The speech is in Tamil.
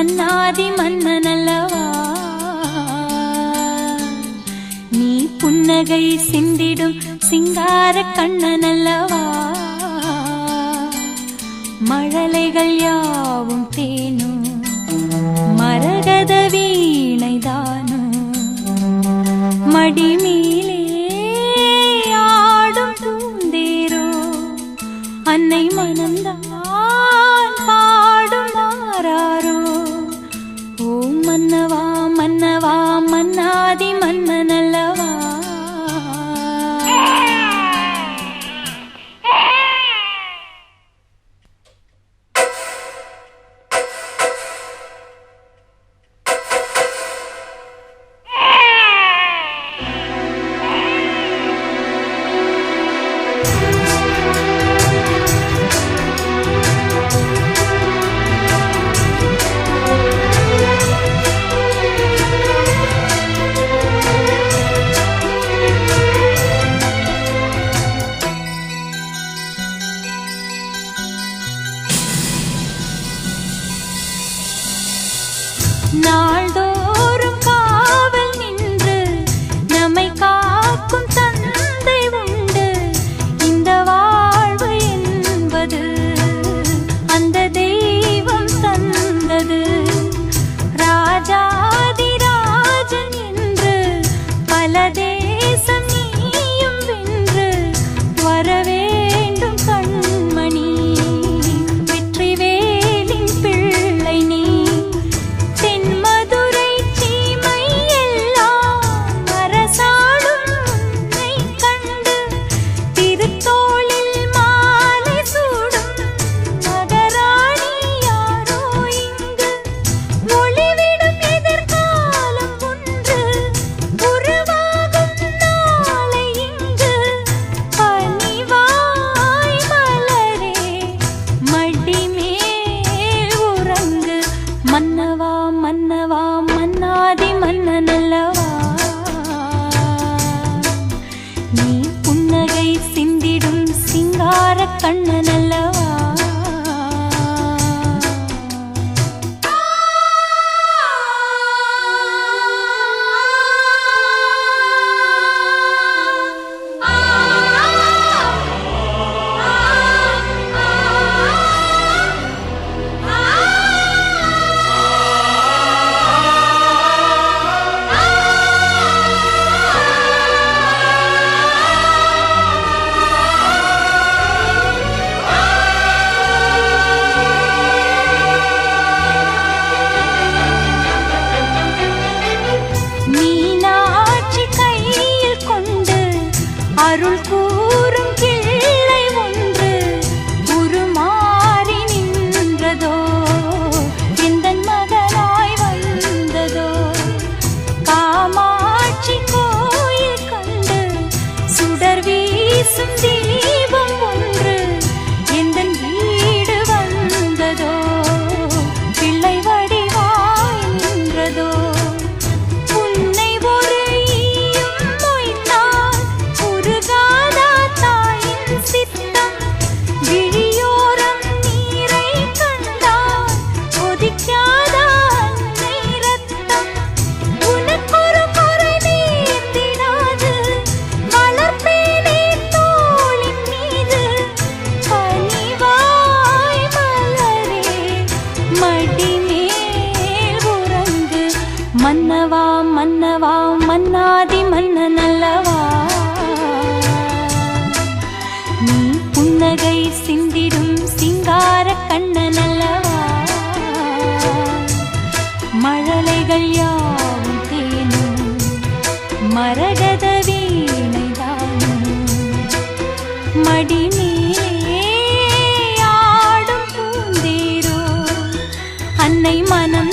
மன்னாதி மன்னனல்லவா நீ புன்னகை சிந்திடும் சிங்கார கண்ணனல்லவா மழலைகள் யாவும் தேனும் மரகத வீணைதானும் மடிமீலே ஆடும் பூந்தேரோ அன்னை மனம்தான் பாடும் மாறாரோ ஓ மன்னவா மன்னவா மன்னாதி மன்னனல்லவா நாள்தோறும் காவல் நின்று நம்மை காக்கும் தந்தை உண்டு இந்த வாழ்வு என்பது அந்த தெய்வம் தந்தது ராஜாதிராஜன் என்று பல தேசம் நீயும் வென்று வரவேண்டும் கண்மணி வெற்றிவேலின் பிள்ளை நீ மன்னவா மன்னவா மன்னாதி மன்னனல்லவா நீ புன்னகை சிந்திடும் சிங்கார கண்ணனல்லவா அருள் கூறும் கிள்ளை ஒன்று உருமாறி நின்றதோ எந்தன் மகனாய் வந்ததோ காமாட்சி கோயில் கண்டு சுடர் வீசும் தீபம் ஒன்று எந்தன் வீடு வந்ததோ பிள்ளை வடிவாய் நின்றதோ மன்னவா மன்னவா மன்னாதி மன்னனல்லவா நீ புன்னகை சிந்திடும் சிங்கார கண்ணனல்லவா மழலைகள் யாவும் தேனும் மரகத வீணைதானும் மடிமீலே ஆடும் பூந்தேரோ அன்னை மனம்